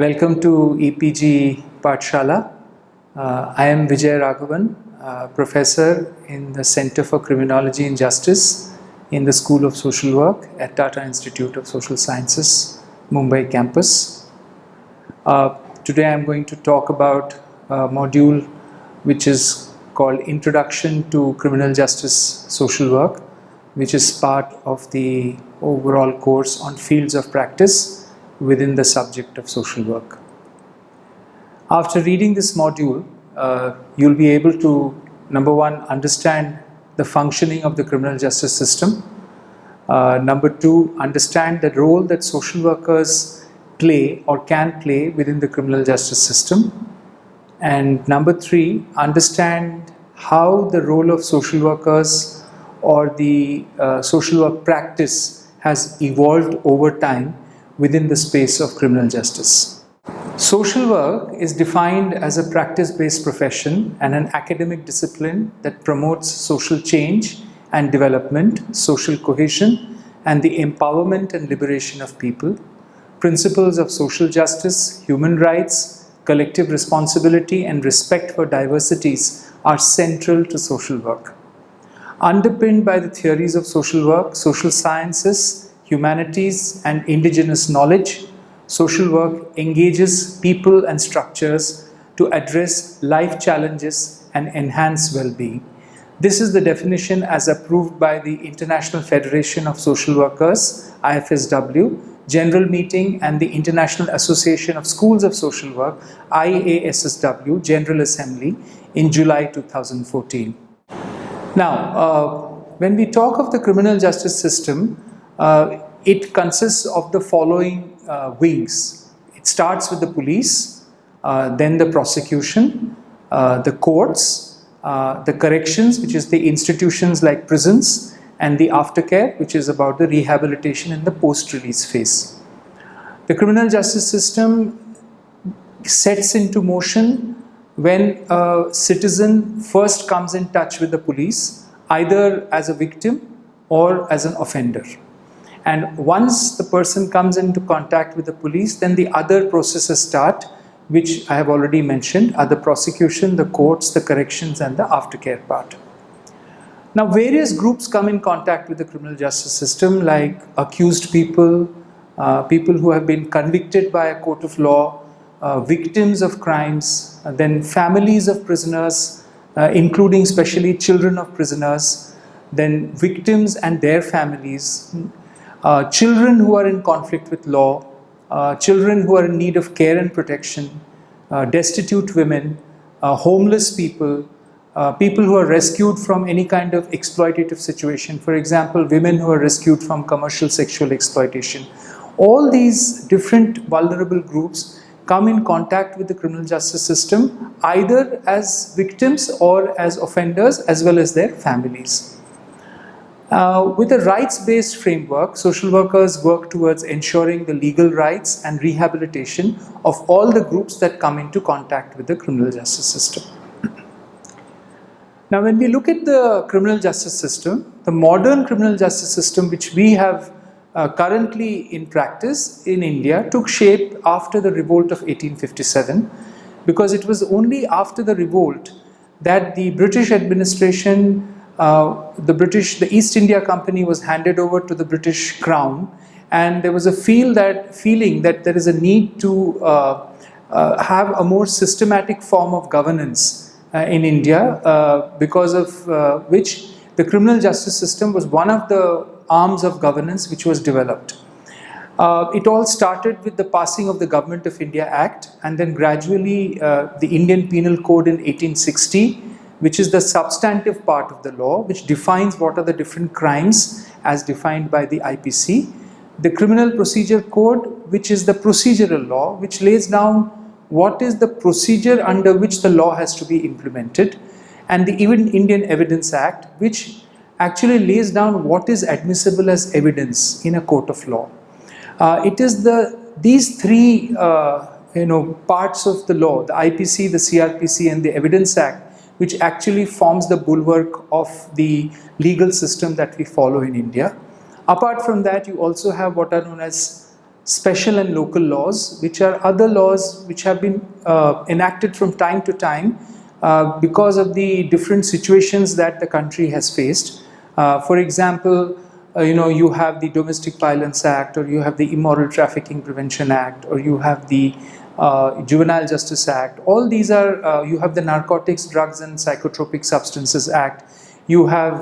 Welcome to EPG Pathshala. I am Vijay Raghavan, Professor in the Center for Criminology and Justice in the School of Social Work at Tata Institute of Social Sciences, Mumbai campus. Today I am going to talk about a module which is called Introduction to Criminal Justice Social Work, which is part of the overall course on fields of practice within the subject of social work. After reading this module, you'll be able to, number one, understand the functioning of the criminal justice system. Number two, understand the role that social workers play or can play within the criminal justice system. And number three, understand how the role of social workers or the social work practice has evolved over time within the space of criminal justice. Social work is defined as a practice-based profession and an academic discipline that promotes social change and development, social cohesion, and the empowerment and liberation of people. Principles of social justice, human rights, collective responsibility, and respect for diversities are central to social work. Underpinned by the theories of social work, social sciences, humanities, and indigenous knowledge, social work engages people and structures to address life challenges and enhance well-being. This is the definition as approved by the International Federation of Social Workers, IFSW, General Meeting, and the International Association of Schools of Social Work, IASSW, General Assembly, in July 2014. Now, when we talk of the criminal justice system, it consists of the following wings. It starts with the police, then the prosecution, the courts, the corrections, which is the institutions like prisons, and the aftercare, which is about the rehabilitation in the post-release phase. The criminal justice system sets into motion when a citizen first comes in touch with the police, either as a victim or as an offender. And once the person comes into contact with the police, then the other processes start, which I have already mentioned, are the prosecution, the courts, the corrections, and the aftercare part. Now, various groups come in contact with the criminal justice system, like accused people, people who have been convicted by a court of law, victims of crimes, then families of prisoners, including especially children of prisoners, then victims and their families, children who are in conflict with law, children who are in need of care and protection, destitute women, homeless people, people who are rescued from any kind of exploitative situation, for example, women who are rescued from commercial sexual exploitation. All these different vulnerable groups come in contact with the criminal justice system, either as victims or as offenders, as well as their families. With a rights-based framework, social workers work towards ensuring the legal rights and rehabilitation of all the groups that come into contact with the criminal justice system. Now, when we look at the criminal justice system, the modern criminal justice system which we have currently in practice in India took shape after the revolt of 1857, because it was only after the revolt that the British administration, the East India Company was handed over to the British Crown, and there was a feeling that there is a need to have a more systematic form of governance in India, because of which the criminal justice system was one of the arms of governance which was developed. It all started with the passing of the Government of India Act, and then gradually the Indian Penal Code in 1860, which is the substantive part of the law, which defines what are the different crimes as defined by the IPC. The Criminal Procedure Code, which is the procedural law, which lays down what is the procedure under which the law has to be implemented, and the even Indian Evidence Act, which actually lays down what is admissible as evidence in a court of law. It is these three parts of the law, the IPC, the CRPC, and the Evidence Act, which actually forms the bulwark of the legal system that we follow in India. Apart from that, you also have what are known as special and local laws, which are other laws which have been enacted from time to time because of the different situations that the country has faced. For example, you have the Domestic Violence Act, or you have the Immoral Trafficking Prevention Act, or you have the Juvenile Justice Act. All these are, you have the Narcotics, Drugs and Psychotropic Substances Act. You have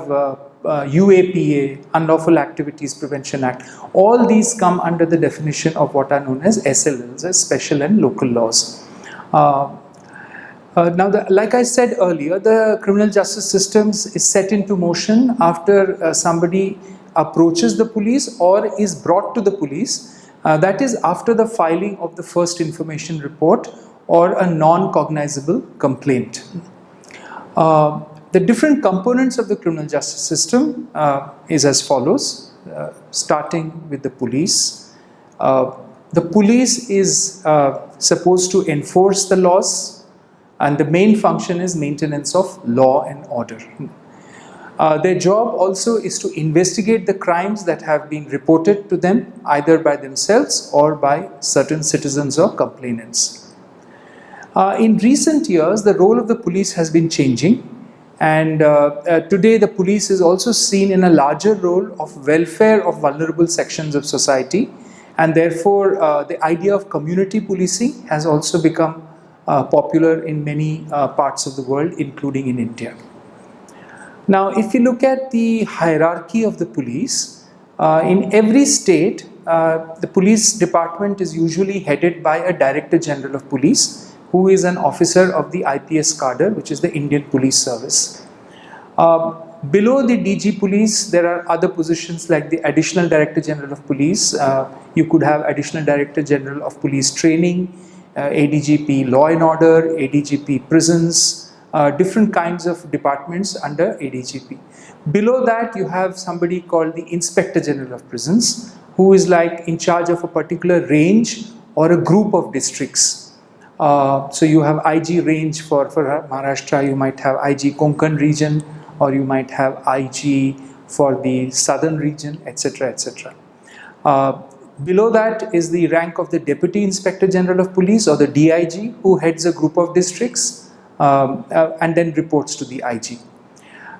UAPA, Unlawful Activities Prevention Act. All these come under the definition of what are known as SLLs, as special and local laws. Now, like I said earlier, the criminal justice system is set into motion after somebody approaches the police or is brought to the police. That is after the filing of the first information report or a non-cognizable complaint. The different components of the criminal justice system is as follows, starting with the police. The police is supposed to enforce the laws, and the main function is maintenance of law and order. Their job also is to investigate the crimes that have been reported to them either by themselves or by certain citizens or complainants. In recent years, the role of the police has been changing, and today the police is also seen in a larger role of welfare of vulnerable sections of society, and therefore the idea of community policing has also become popular in many parts of the world, including in India. Now, if you look at the hierarchy of the police, in every state, the police department is usually headed by a Director General of Police, who is an officer of the IPS cadre, which is the Indian Police Service. Below the DG Police, there are other positions like the Additional Director General of Police. You could have Additional Director General of Police Training, ADGP Law and Order, ADGP Prisons, different kinds of departments under ADGP. Below that, you have somebody called the Inspector General of Prisons, who is like in charge of a particular range or a group of districts. So you have IG range for Maharashtra, you might have IG Konkan region, or you might have IG for the southern region, etc., etc. Below that is the rank of the Deputy Inspector General of Police, or the DIG, who heads a group of districts and then reports to the IG.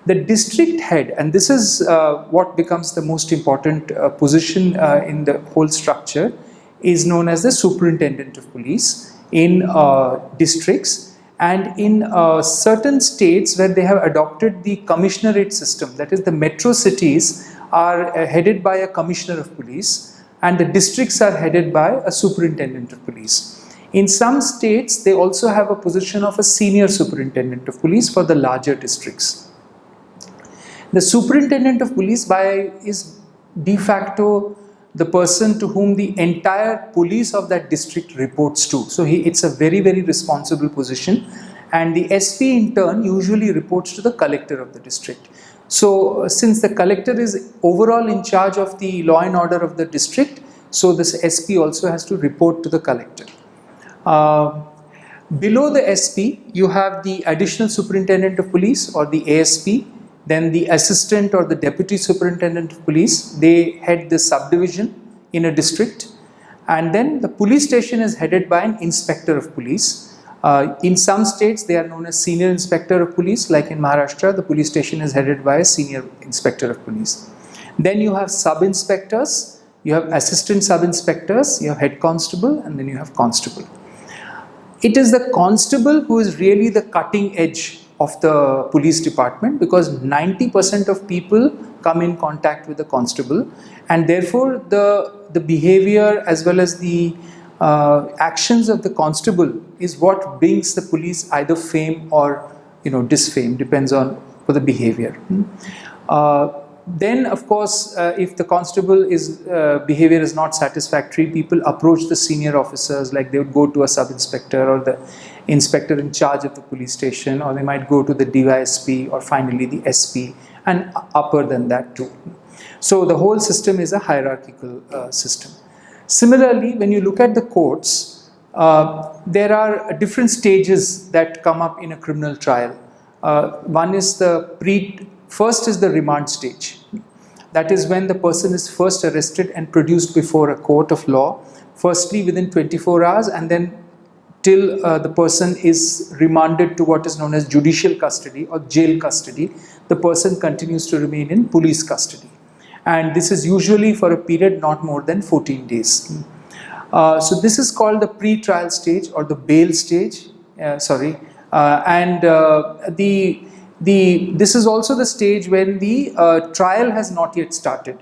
The district head, and this is what becomes the most important position in the whole structure, is known as the Superintendent of Police in districts, and in certain states where they have adopted the commissionerate system, that is the metro cities are headed by a Commissioner of Police, and the districts are headed by a Superintendent of Police. In some states, they also have a position of a Senior Superintendent of Police for the larger districts. The Superintendent of Police is de facto the person to whom the entire police of that district reports to. So it's a very, very responsible position, and the SP in turn usually reports to the collector of the district. So since the collector is overall in charge of the law and order of the district, so this SP also has to report to the collector. Below the SP, you have the Additional Superintendent of Police, or the ASP, then the Assistant or the Deputy Superintendent of Police. They head the subdivision in a district, and then the police station is headed by an Inspector of Police. In some states, they are known as Senior Inspector of Police, like in Maharashtra, the police station is headed by a Senior Inspector of Police. Then you have sub-inspectors, you have assistant sub-inspectors, you have head constable, and then you have constable. It is the constable who is really the cutting edge of the police department, because 90% of people come in contact with the constable, and therefore the behavior as well as the actions of the constable is what brings the police either fame or disfame, depends on for the behavior. Then of course, if the constable behavior is not satisfactory, people approach the senior officers, like they would go to a sub-inspector or the inspector in charge of the police station, or they might go to the DYSP or finally the SP, and upper than that too. So the whole system is a hierarchical system. Similarly, when you look at the courts, there are different stages that come up in a criminal trial. One is first is the remand stage. That is when the person is first arrested and produced before a court of law firstly within 24 hours, and then till the person is remanded to what is known as judicial custody or jail custody, the person continues to remain in police custody. And this is usually for a period not more than 14 days. So this is called the pre-trial stage or the bail stage, this is also the stage when the trial has not yet started.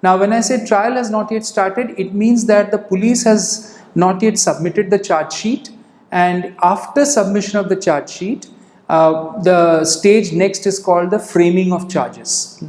Now when I say trial has not yet started, it means that the police has not yet submitted the charge sheet, and after submission of the charge sheet, the stage next is called the framing of charges.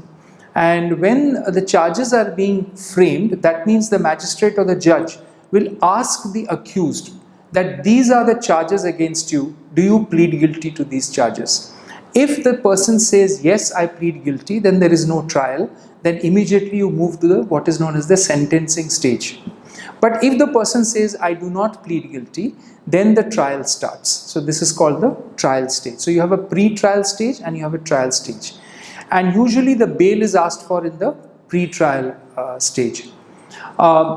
And when the charges are being framed, that means the magistrate or the judge will ask the accused that these are the charges against you, do you plead guilty to these charges? If the person says yes, I plead guilty, then there is no trial, then immediately you move to what is known as the sentencing stage. But if the person says I do not plead guilty, then the trial starts. So this is called the trial stage. So you have a pre-trial stage and you have a trial stage. And usually the bail is asked for in the pre-trial stage.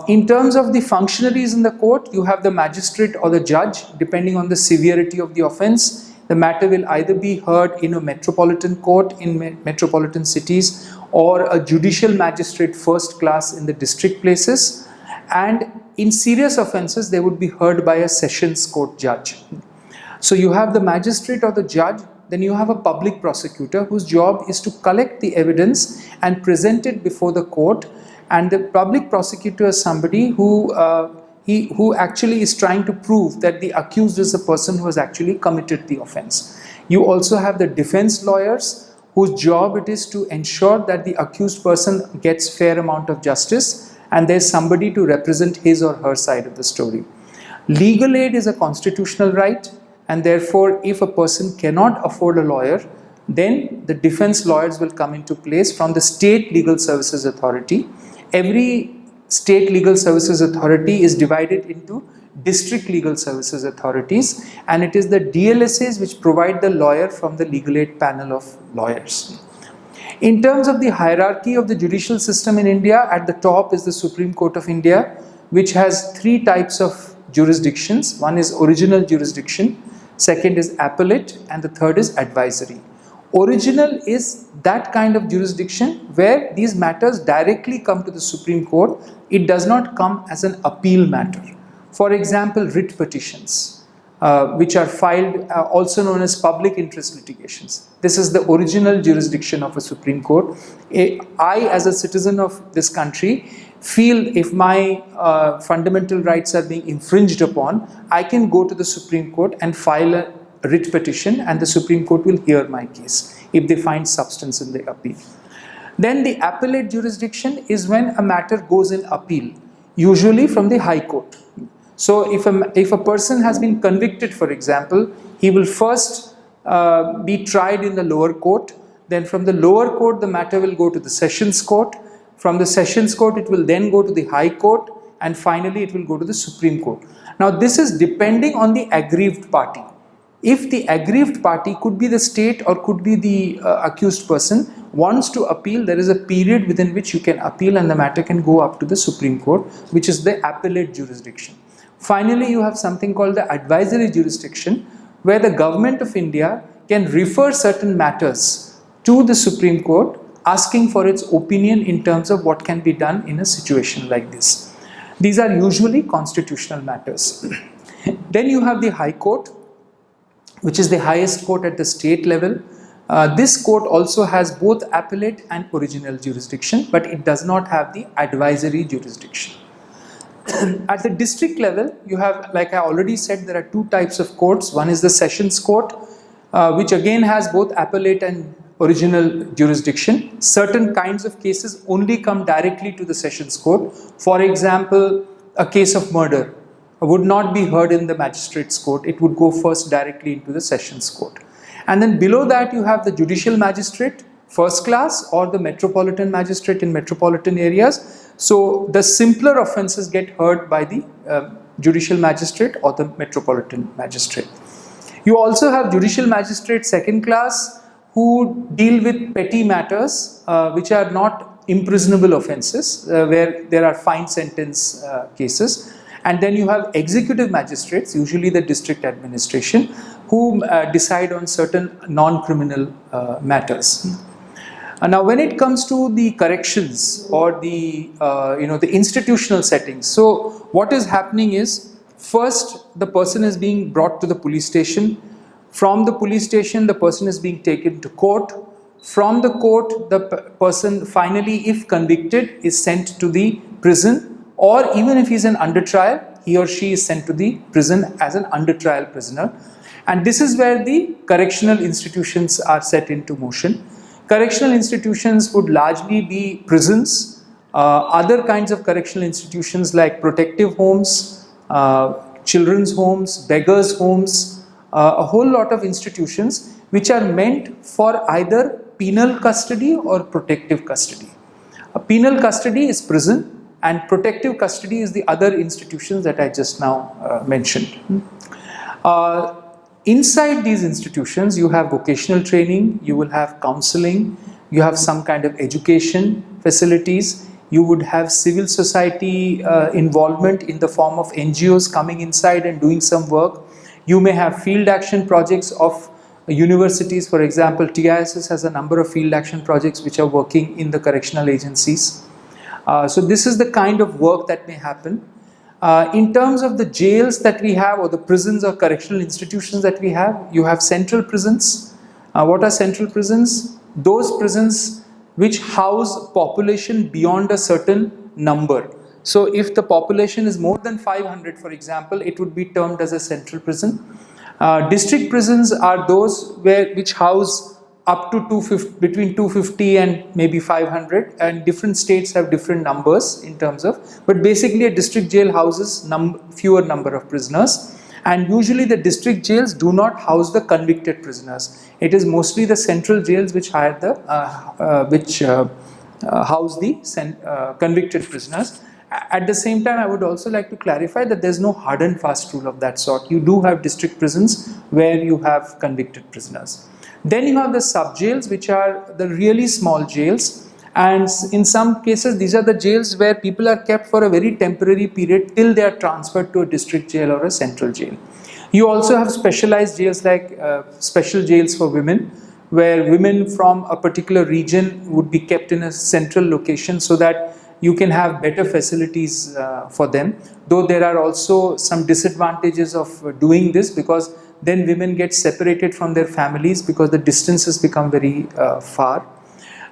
In terms of the functionaries in the court, you have the magistrate or the judge. Depending on the severity of the offence, the matter will either be heard in a metropolitan court in metropolitan cities, or a judicial magistrate first class in the district places, and in serious offences they would be heard by a sessions court judge. So you have the magistrate or the judge, then you have a public prosecutor whose job is to collect the evidence and present it before the court, and the public prosecutor is somebody who actually is trying to prove that the accused is the person who has actually committed the offence. You also have the defence lawyers whose job it is to ensure that the accused person gets fair amount of justice, and there is somebody to represent his or her side of the story. Legal aid is a constitutional right, and therefore if a person cannot afford a lawyer, then the defence lawyers will come into place from the State Legal Services Authority. Every State Legal Services Authority is divided into district legal services authorities, and it is the DLSAs which provide the lawyer from the legal aid panel of lawyers. In terms of the hierarchy of the judicial system in India, at the top is the Supreme Court of India, which has three types of jurisdictions. One is original jurisdiction, second is appellate, and the third is advisory. Original is that kind of jurisdiction where these matters directly come to the Supreme Court. It does not come as an appeal matter. For example, writ petitions, which are filed, also known as public interest litigations. This is the original jurisdiction of a Supreme Court. I, as a citizen of this country, feel if my fundamental rights are being infringed upon, I can go to the Supreme Court and file a writ petition, and the Supreme Court will hear my case if they find substance in the appeal. Then the appellate jurisdiction is when a matter goes in appeal, usually from the High Court. So if a person has been convicted, for example, he will first be tried in the lower court. Then from the lower court, the matter will go to the Sessions Court. From the Sessions Court, it will then go to the High Court, and finally it will go to the Supreme Court. Now this is depending on the aggrieved party. If the aggrieved party, could be the state or could be the accused person, wants to appeal, there is a period within which you can appeal and the matter can go up to the Supreme Court, which is the appellate jurisdiction. Finally, you have something called the advisory jurisdiction, where the government of India can refer certain matters to the Supreme Court, asking for its opinion in terms of what can be done in a situation like this. These are usually constitutional matters. Then you have the High Court, which is the highest court at the state level. This court also has both appellate and original jurisdiction, but it does not have the advisory jurisdiction. At the district level, you have, like I already said, there are two types of courts. One is the Sessions Court, which again has both appellate and original jurisdiction. Certain kinds of cases only come directly to the Sessions Court. For example, a case of murder would not be heard in the Magistrates Court. It would go first directly into the Sessions Court. And then below that you have the Judicial Magistrate, first class, or the Metropolitan Magistrate in metropolitan areas. So the simpler offences get heard by the Judicial Magistrate or the Metropolitan Magistrate. You also have Judicial Magistrate second class, who deal with petty matters which are not imprisonable offences, where there are fine sentence cases. And then you have executive magistrates, usually the district administration, who decide on certain non-criminal matters. Now, when it comes to the corrections or the the institutional settings, so what is happening is, first the person is being brought to the police station. From the police station, the person is being taken to court. From the court, the person finally, if convicted, is sent to the prison, or even if he's an under trial, he or she is sent to the prison as an under trial prisoner. And this is where the correctional institutions are set into motion. Correctional institutions would largely be prisons, other kinds of correctional institutions like protective homes, children's homes, beggars' homes, a whole lot of institutions which are meant for either penal custody or protective custody. A penal custody is prison, and protective custody is the other institutions that I just now mentioned. Inside these institutions, you have vocational training, you will have counseling, you have some kind of education facilities, you would have civil society involvement in the form of NGOs coming inside and doing some work. You may have field action projects of universities. For example, TISS has a number of field action projects which are working in the correctional agencies. So this is the kind of work that may happen. In terms of the jails that we have, or the prisons or correctional institutions that we have, you have central prisons. What are central prisons? Those prisons which house population beyond a certain number. So if the population is more than 500, for example, it would be termed as a central prison. District prisons are those which house up to between 250 and maybe 500, and different states have different numbers in terms of, but basically a district jail houses fewer number of prisoners, and usually the district jails do not house the convicted prisoners. It is mostly the central jails which house the convicted prisoners. At the same time, I would also like to clarify that there is no hard and fast rule of that sort. You do have district prisons where you have convicted prisoners. Then you have the sub jails, which are the really small jails, and in some cases these are the jails where people are kept for a very temporary period till they are transferred to a district jail or a central jail. You also have specialized jails like special jails for women, where women from a particular region would be kept in a central location so that you can have better facilities for them. Though there are also some disadvantages of doing this, because then women get separated from their families because the distances become very far.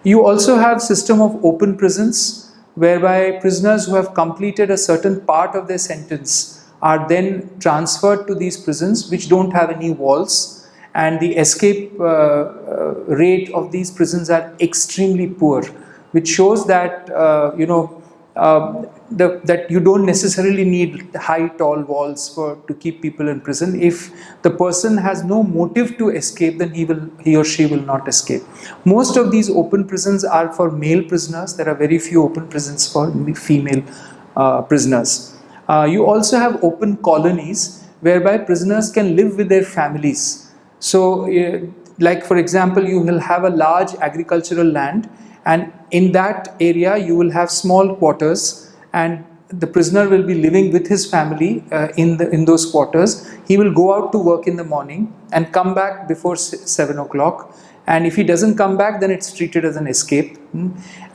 You also have system of open prisons, whereby prisoners who have completed a certain part of their sentence are then transferred to these prisons which don't have any walls, and the escape rate of these prisons are extremely poor, which shows that that you don't necessarily need high tall walls to keep people in prison. If the person has no motive to escape, then he or she will not escape. Most of these open prisons are for male prisoners. There are very few open prisons for female prisoners. You also have open colonies whereby prisoners can live with their families. So like for example, you will have a large agricultural land, and in that area you will have small quarters, and the prisoner will be living with his family in those quarters. He will go out to work in the morning and come back before 7 o'clock, and if he doesn't come back, then it's treated as an escape,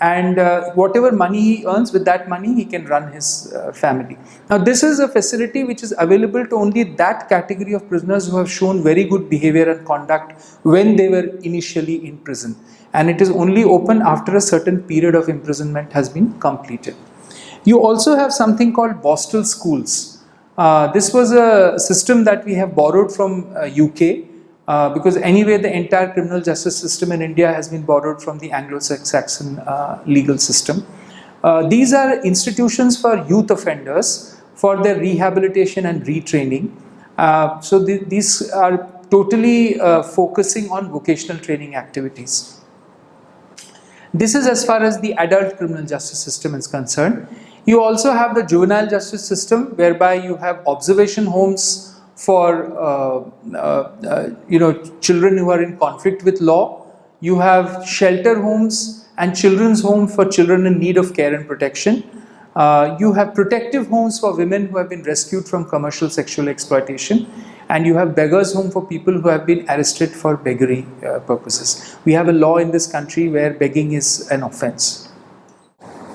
and whatever money he earns, with that money he can run his family. Now this is a facility which is available to only that category of prisoners who have shown very good behavior and conduct when they were initially in prison, and it is only open after a certain period of imprisonment has been completed. You also have something called Borstal schools. This was a system that we have borrowed from UK, because anyway the entire criminal justice system in India has been borrowed from the Anglo-Saxon legal system. These are institutions for youth offenders for their rehabilitation and retraining. So these are totally focusing on vocational training activities. This is as far as the adult criminal justice system is concerned. You also have the juvenile justice system, whereby you have observation homes for children who are in conflict with law. You have shelter homes and children's home for children in need of care and protection. You have protective homes for women who have been rescued from commercial sexual exploitation, and you have beggars' home for people who have been arrested for beggary purposes. We have a law in this country where begging is an offense.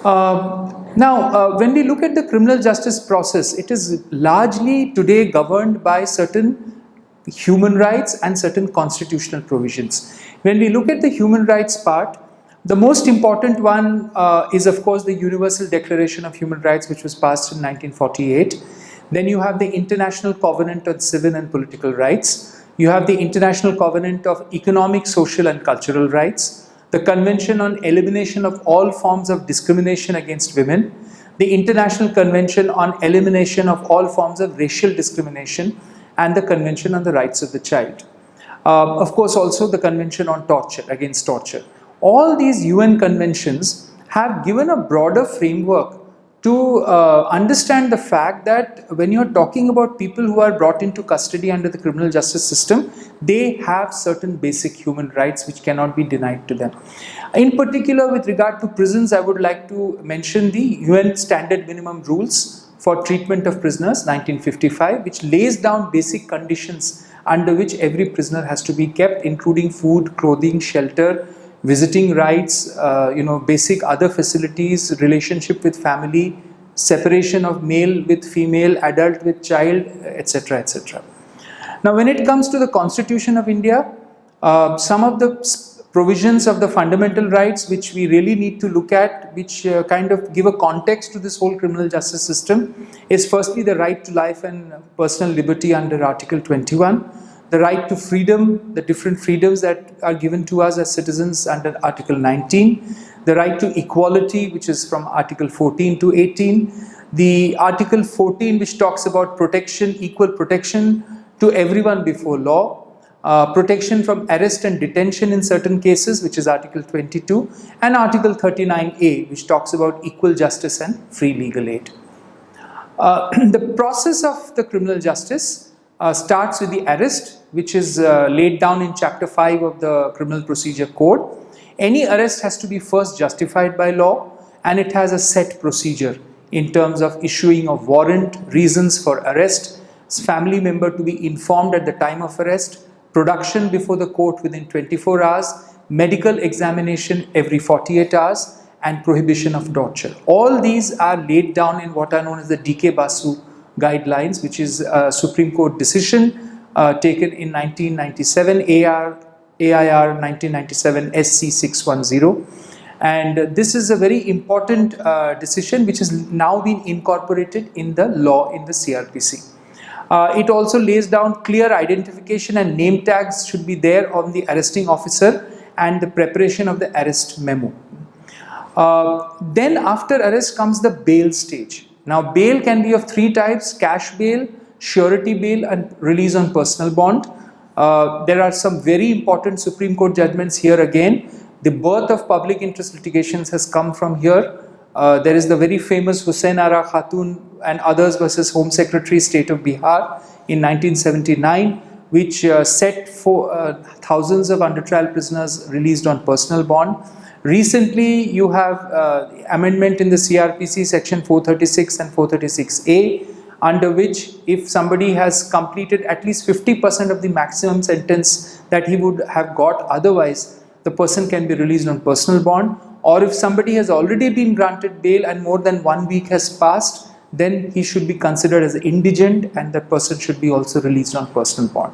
When we look at the criminal justice process, it is largely today governed by certain human rights and certain constitutional provisions. When we look at the human rights part, the most important one is of course the Universal Declaration of Human Rights, which was passed in 1948. Then you have the International Covenant on Civil and Political Rights. You have the International Covenant of Economic, Social and Cultural Rights, the Convention on Elimination of All Forms of Discrimination against Women, the International Convention on Elimination of All Forms of Racial Discrimination, and the Convention on the Rights of the Child. Of course, also the Convention on Torture, against torture. All these UN conventions have given a broader framework to understand the fact that when you're talking about people who are brought into custody under the criminal justice system, they have certain basic human rights which cannot be denied to them. In particular, with regard to prisons, I would like to mention the UN Standard Minimum Rules for Treatment of Prisoners, 1955, which lays down basic conditions under which every prisoner has to be kept, including food, clothing, shelter, visiting rights, basic other facilities, relationship with family, separation of male with female, adult with child, etc., etc. Now, when it comes to the Constitution of India, some of the provisions of the fundamental rights which we really need to look at, which kind of give a context to this whole criminal justice system, is firstly the right to life and personal liberty under Article 21, the right to freedom, the different freedoms that are given to us as citizens under Article 19, the right to equality, which is from Article 14 to 18, the Article 14 which talks about protection, equal protection to everyone before law, protection from arrest and detention in certain cases, which is Article 22, and Article 39A, which talks about equal justice and free legal aid. The process of the criminal justice starts with the arrest, which is laid down in Chapter 5 of the Criminal Procedure Code. Any arrest has to be first justified by law, and it has a set procedure in terms of issuing a warrant, reasons for arrest, family member to be informed at the time of arrest, production before the court within 24 hours, medical examination every 48 hours, and prohibition of torture. All these are laid down in what are known as the D.K. Basu guidelines, which is a Supreme Court decision taken in 1997, AIR 1997 SC 610. And this is a very important decision which has now been incorporated in the law in the CRPC. It also lays down clear identification and name tags should be there on the arresting officer and the preparation of the arrest memo. Then after arrest comes the bail stage. Now bail can be of three types: cash bail, surety bail, and release on personal bond. There are some very important Supreme Court judgments here again. The birth of public interest litigations has come from here. There is the very famous Hussain Ara Khatun and others versus Home Secretary, State of Bihar in 1979, which set for thousands of under trial prisoners released on personal bond. Recently, you have amendment in the CRPC section 436 and 436A, under which if somebody has completed at least 50% of the maximum sentence that he would have got otherwise, the person can be released on personal bond. Or if somebody has already been granted bail and more than 1 week has passed, then he should be considered as indigent and that person should be also released on personal bond.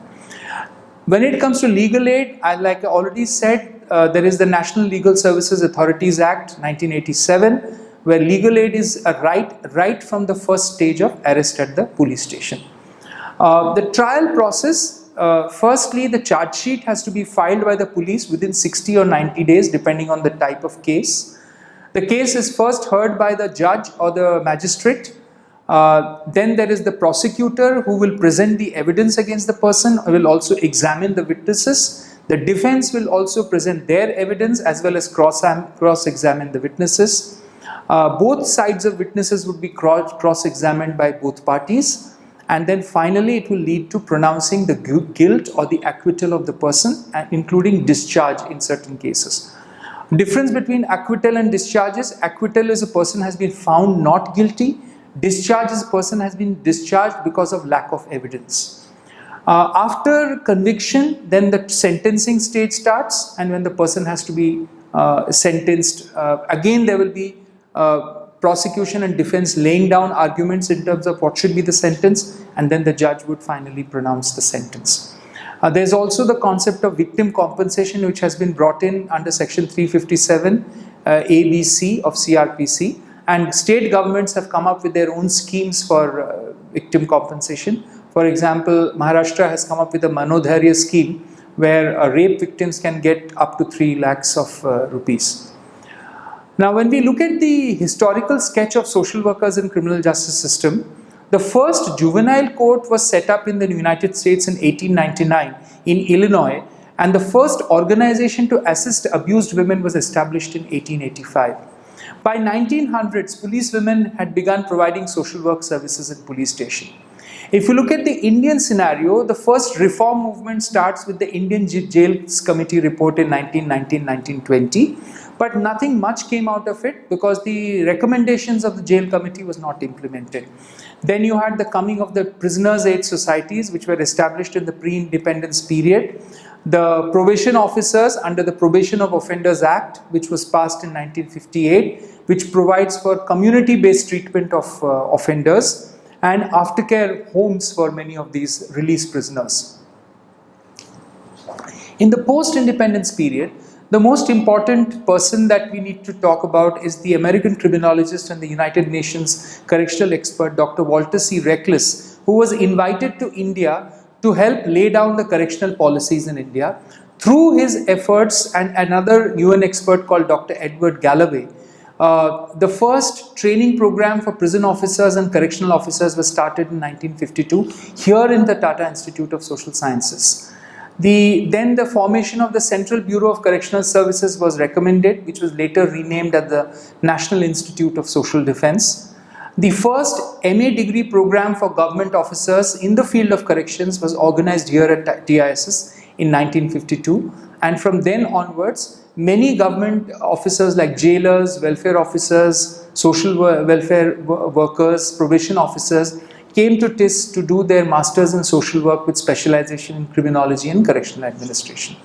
When it comes to legal aid, like I already said, there is the National Legal Services Authorities Act 1987, where legal aid is a right from the first stage of arrest at the police station. The trial process, firstly, the charge sheet has to be filed by the police within 60 or 90 days, depending on the type of case. The case is first heard by the judge or the magistrate. Then there is the prosecutor who will present the evidence against the person, will also examine the witnesses. The defense will also present their evidence as well as cross-examine the witnesses. Both sides of witnesses would be cross-examined by both parties. And then finally it will lead to pronouncing the guilt or the acquittal of the person, including discharge in certain cases. Difference between acquittal and discharges: acquittal is a person has been found not guilty, discharge is a person has been discharged because of lack of evidence. After conviction, then the sentencing stage starts, and when the person has to be sentenced, again there will be prosecution and defense laying down arguments in terms of what should be the sentence, and then the judge would finally pronounce the sentence. There's also the concept of victim compensation, which has been brought in under section 357 ABC of CRPC, and state governments have come up with their own schemes for victim compensation. For example, Maharashtra has come up with a Manodharya scheme where rape victims can get up to 3 lakhs of rupees. Now, when we look at the historical sketch of social workers in criminal justice system, the first juvenile court was set up in the United States in 1899 in Illinois, and the first organization to assist abused women was established in 1885. By 1900s, police women had begun providing social work services in police station. If you look at the Indian scenario, the first reform movement starts with the Indian Jails Committee report in 1919-1920, but nothing much came out of it because the recommendations of the jail committee was not implemented. Then you had the coming of the prisoners' aid societies, which were established in the pre-independence period. The probation officers under the Probation of Offenders Act, which was passed in 1958, which provides for community-based treatment of offenders, and aftercare homes for many of these released prisoners. In the post-independence period, the most important person that we need to talk about is the American criminologist and the United Nations correctional expert, Dr. Walter C. Reckless, who was invited to India to help lay down the correctional policies in India. Through his efforts and another UN expert called Dr. Edward Galloway, the first training program for prison officers and correctional officers was started in 1952 here in the Tata Institute of Social Sciences. Then the formation of the Central Bureau of Correctional Services was recommended, which was later renamed as the National Institute of Social Defense. The first MA degree program for government officers in the field of corrections was organized here at TISS in 1952, and from then onwards, many government officers like jailers, welfare officers, social welfare workers, probation officers came to TISS to do their masters in social work with specialization in criminology and correctional administration.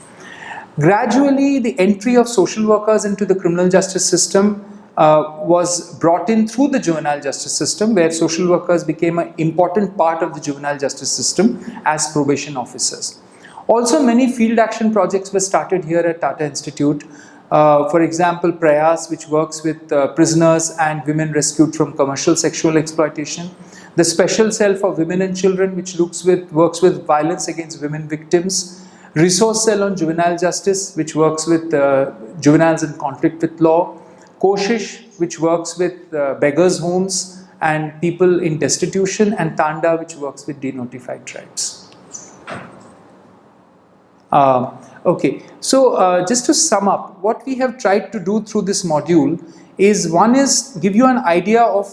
Gradually, the entry of social workers into the criminal justice system was brought in through the juvenile justice system, where social workers became an important part of the juvenile justice system as probation officers. Also, many field action projects were started here at Tata Institute. For example, Prayas, which works with prisoners and women rescued from commercial sexual exploitation. The Special Cell for Women and Children, which works with violence against women victims. Resource Cell on Juvenile Justice, which works with juveniles in conflict with law. Koshish, which works with beggars' homes and people in destitution. And Tanda, which works with denotified tribes. Okay, so just to sum up, what we have tried to do through this module is, one is give you an idea of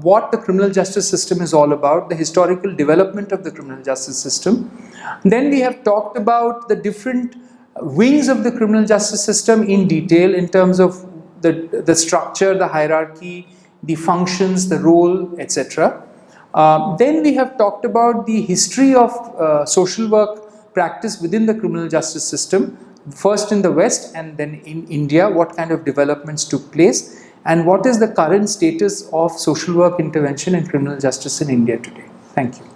what the criminal justice system is all about, the historical development of the criminal justice system. Then we have talked about the different wings of the criminal justice system in detail in terms of the structure, the hierarchy, the functions, the role, etc. Then we have talked about the history of social work practice within the criminal justice system, first in the West and then in India, what kind of developments took place, and what is the current status of social work intervention in criminal justice in India today. Thank you.